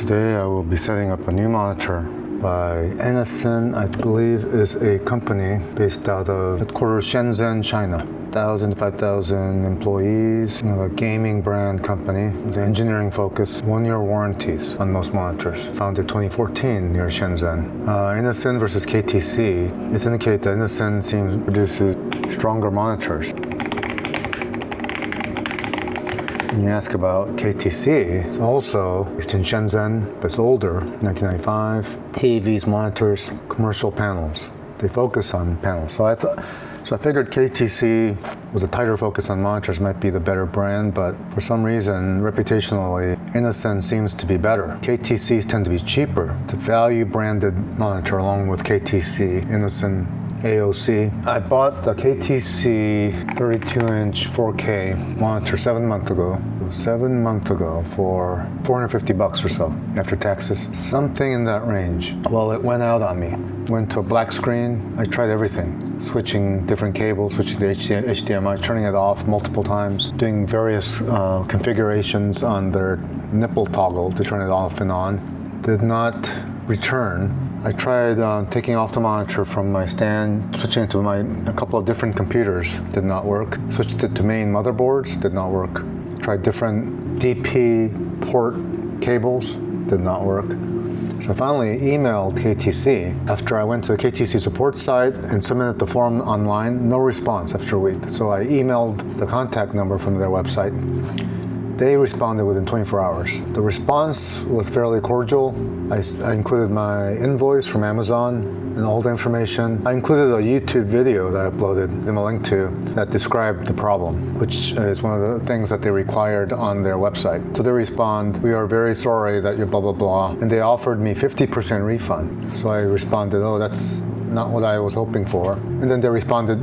Today I will be setting up a new monitor by INNOCN, I believe is a company based out of headquarters Shenzhen, China. 1,000 to 5,000 employees, a gaming brand company. The engineering focus, 1-year warranties on most monitors. Founded 2014 near Shenzhen. INNOCN versus KTC. It's indicated that INNOCN produces stronger monitors. When you ask about KTC, it's also based in Shenzhen, but it's older, 1995. TVs, monitors, commercial panels. They focus on panels. So I figured KTC with a tighter focus on monitors might be the better brand, but for some reason, reputationally, INNOCN seems to be better. KTCs tend to be cheaper. It's a value branded monitor along with KTC, INNOCN AOC. I bought the KTC 32-inch 4K monitor 7 months ago. 7 months ago for $450 or so after taxes. Something in that range. Well, it went out on me. Went to a black screen. I tried everything. Switching different cables, switching to HDMI, turning it off multiple times, doing various configurations on their nipple toggle to turn it off and on. Did not return. I tried taking off the monitor from my stand, switching it to a couple of different computers, did not work. Switched it to main motherboards, did not work. Tried different DP port cables, did not work. So I finally emailed KTC. After I went to the KTC support site and submitted the form online, no response after a week. So I emailed the contact number from their website. They responded within 24 hours. The response was fairly cordial. I included my invoice from Amazon and all the information. I included a YouTube video that I uploaded them a link to that described the problem, which is one of the things that they required on their website. So they respond, "We are very sorry that you're blah, blah, blah." And they offered me 50% refund. So I responded, "Oh, that's not what I was hoping for." And then they responded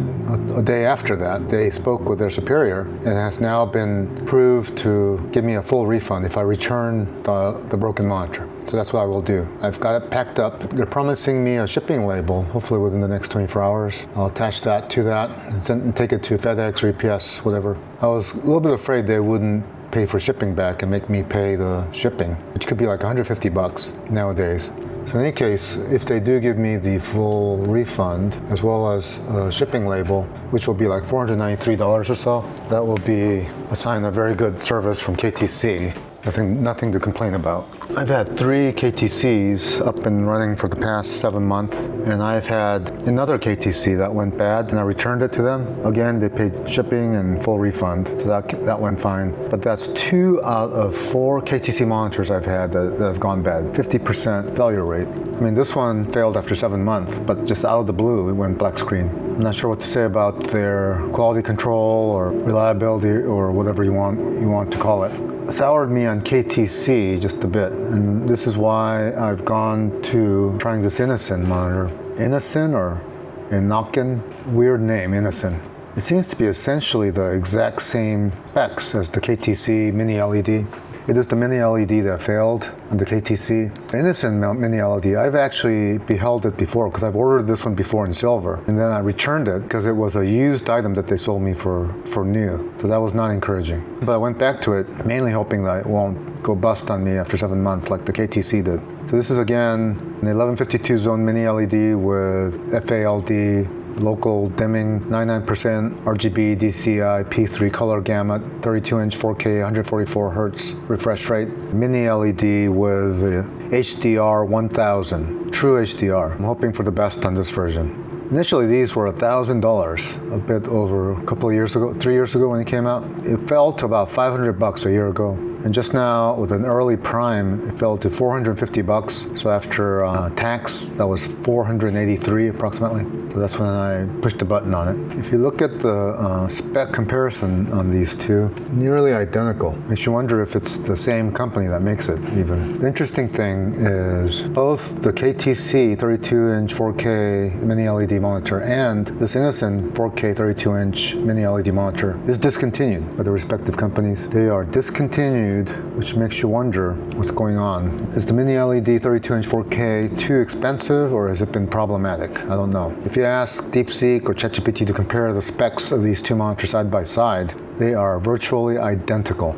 a day after that. They spoke with their superior and it has now been approved to give me a full refund if I return the broken monitor. So that's what I will do. I've got it packed up. They're promising me a shipping label, hopefully within the next 24 hours. I'll attach that to that and take it to FedEx or UPS, whatever. I was a little bit afraid they wouldn't pay for shipping back and make me pay the shipping, which could be like $150 nowadays. So in any case, if they do give me the full refund, as well as a shipping label, which will be like $493 or so, that will be a sign of very good service from KTC. Nothing to complain about. I've had 3 KTCs up and running for the past 7 months, and I've had another KTC that went bad, and I returned it to them. Again, they paid shipping and full refund, so that went fine. But that's 2 out of 4 KTC monitors I've had that have gone bad. 50% failure rate. I mean, this one failed after 7 months, but just out of the blue, it went black screen. I'm not sure what to say about their quality control or reliability or whatever you want to call it. Soured me on KTC just a bit, and this is why I've gone to trying this INNOCN monitor. INNOCN or INNOCN? Weird name, INNOCN. It seems to be essentially the exact same specs as the KTC Mini LED. It is the Mini LED that failed on the KTC. The INNOCN Mini LED, I've actually beheld it before because I've ordered this one before in silver. And then I returned it because it was a used item that they sold me for new. So that was not encouraging. But I went back to it, mainly hoping that it won't go bust on me after 7 months like the KTC did. So this is again an 1152 zone Mini LED with FALD, local dimming, 99% RGB DCI P3 color gamut, 32-inch 4K, 144 Hz refresh rate, Mini LED with HDR 1000, true HDR. I'm hoping for the best on this version. Initially, these were $1,000, a bit over a couple of years ago, 3 years ago when it came out. It fell to about $500 a year ago. And just now, with an early prime, it fell to $450. So after tax, that was $483 approximately. So that's when I pushed the button on it. If you look at the spec comparison on these two, nearly identical. Makes you wonder if it's the same company that makes it even. The interesting thing is both the KTC 32-inch 4K Mini LED monitor and this INNOCN 4K 32-inch Mini LED monitor is discontinued by the respective companies. They are discontinued, which makes you wonder what's going on. Is the Mini LED 32-inch 4K too expensive, or has it been problematic? I don't know. If you ask DeepSeek or ChatGPT to compare the specs of these two monitors side by side, they are virtually identical.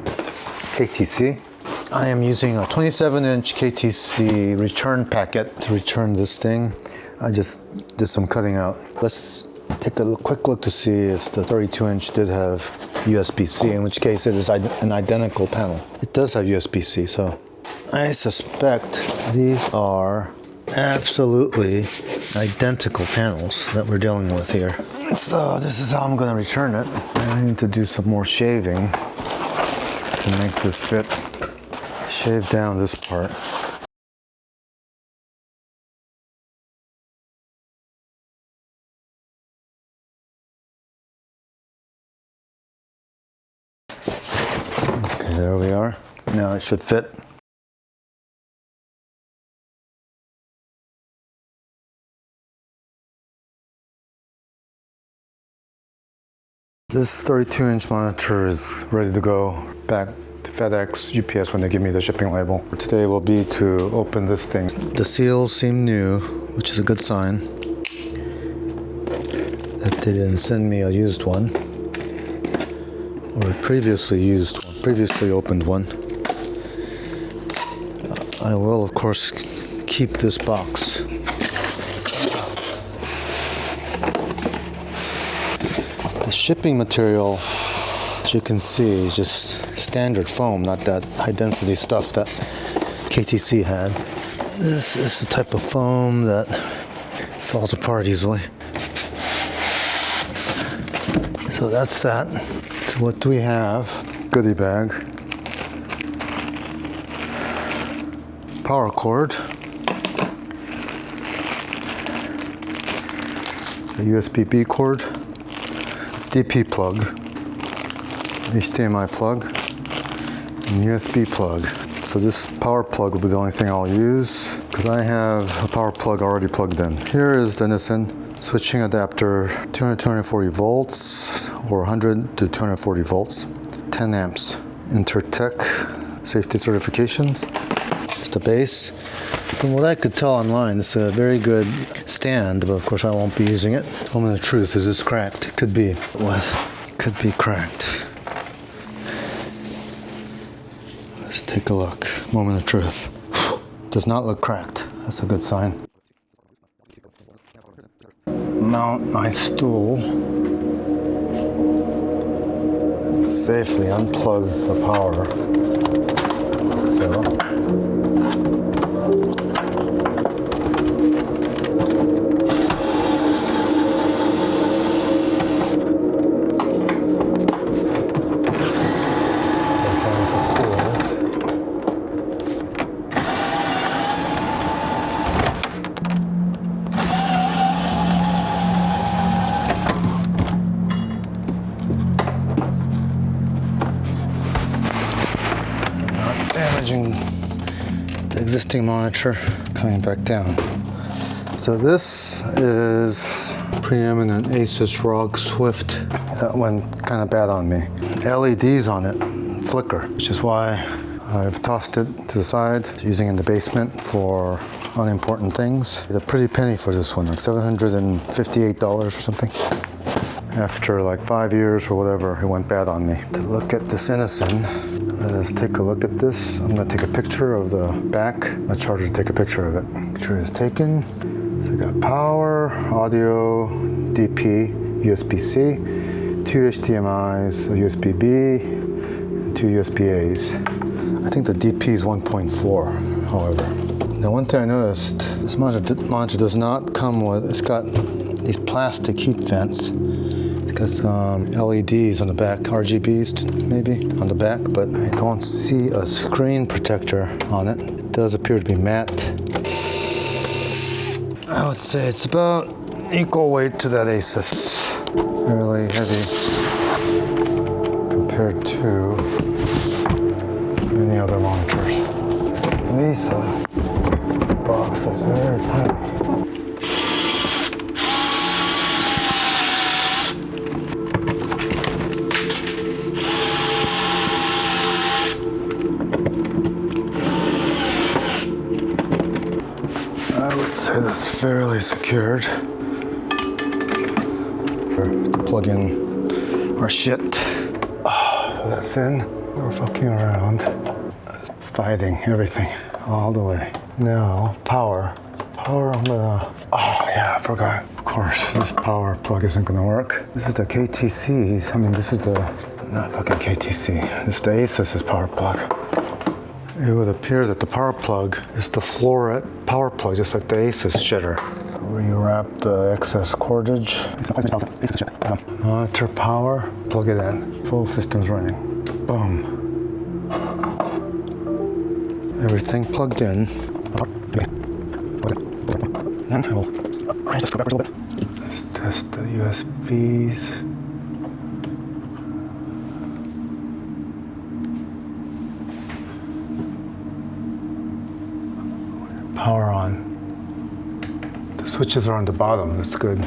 KTC, I am using a 27-inch KTC return packet to return this thing. I just did some cutting out. Let's take a quick look to see if the 32-inch did have USB-C, in which case it is an identical panel. It does have USB-C, so I suspect these are absolutely identical panels that we're dealing with here. So this is how I'm going to return it. I need to do some more shaving to make this fit. Shave down this part. Okay, there we are. Now it should fit. This 32-inch monitor is ready to go back to FedEx, UPS when they give me the shipping label. Today will be to open this thing. The seals seem new, which is a good sign that they didn't send me a used one or a previously opened one. I will, of course, keep this box. The shipping material, as you can see, is just standard foam, not that high-density stuff that KTC had. This is the type of foam that falls apart easily. So that's that. So what do we have? Goodie bag. Power cord. The USB-B cord. DP plug. HDMI plug. And USB plug. So this power plug will be the only thing I'll use because I have a power plug already plugged in. Here is the INNOCN switching adapter, 240 volts or 100 to 240 volts, 10 amps. Intertech safety certifications. Just a base. From what I could tell online, it's a very good stand, but of course I won't be using it. Moment of truth, is this cracked? It could be. It was. Could be cracked. Let's take a look. Moment of truth. Does not look cracked. That's a good sign. Mount my stool. Safely unplug the power. So. Damaging the existing monitor, coming back down. So this is preeminent Asus ROG Swift. That went kind of bad on me. LEDs on it flicker, which is why I've tossed it to the side, using it in the basement for unimportant things. It's a pretty penny for this one, like $758 or something. After like 5 years or whatever, it went bad on me. To look at this INNOCN, let's take a look at this. I'm gonna take a picture of the back. My charger to take a picture of it. Picture is taken. So we got power, audio, DP, USB-C, 2 HDMIs, a USB-B, and 2 USB-As. I think the DP is 1.4, however. Now one thing I noticed, this monitor does not come with, it's got these plastic heat vents. It's got LEDs on the back, RGBs maybe on the back, but I don't see a screen protector on it. It does appear to be matte. I would say it's about equal weight to that Asus. Fairly heavy compared to many other monitors. This box is very tiny. I would say that's fairly secured. To plug in our shit. That's in. We're fucking around. fighting everything all the way. Now, power. Power, I'm gonna, oh yeah, I forgot. Of course, this power plug isn't gonna work. This is the KTC's, I mean, this is the, not fucking KTC. This is the Asus's power plug. It would appear that the power plug is the floret power plug, just like the Asus shitter. Rewrap the excess cordage. Monitor power, plug it in. Full system's running. Boom. Everything plugged in. Let's test the USBs. Power on. The switches are on the bottom, that's good.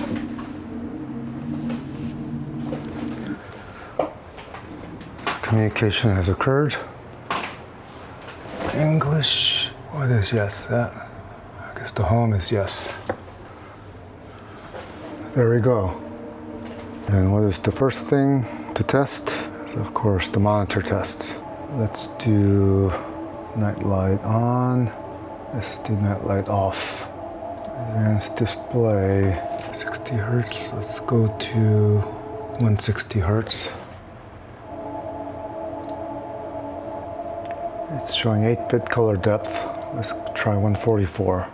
Communication has occurred. English, what is yes? That, I guess the home is yes. There we go. And what is the first thing to test? Of course, the monitor test. Let's do night light on. Let's do night light off. Advanced display, 60 hertz. Let's go to 160 hertz. It's showing 8-bit color depth. Let's try 144.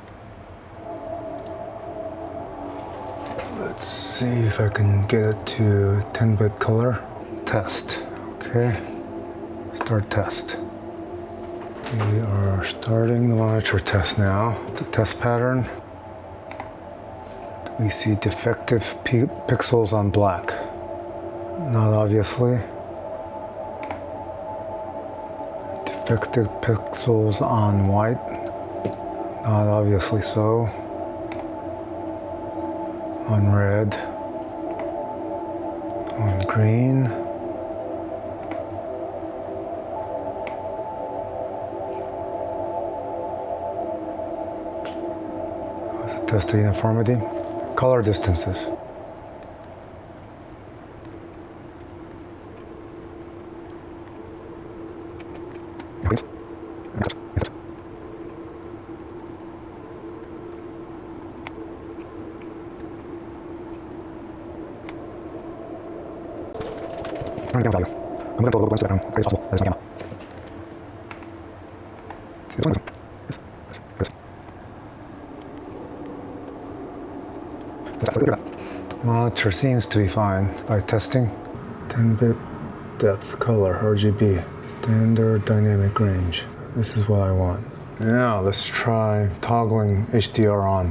Let's see if I can get it to 10-bit color. Test. Okay. Start test. We are starting the monitor test now. The test pattern. We see defective pixels on black. Not obviously. Defective pixels on white. Not obviously so. On red. On green. Test the uniformity. Color distances. Value. I'm going to look once around. As possible. That is my gamma. See this one? Yes. Monitor seems to be fine by testing. 10-bit depth color, RGB, standard dynamic range. This is what I want. Now let's try toggling HDR on.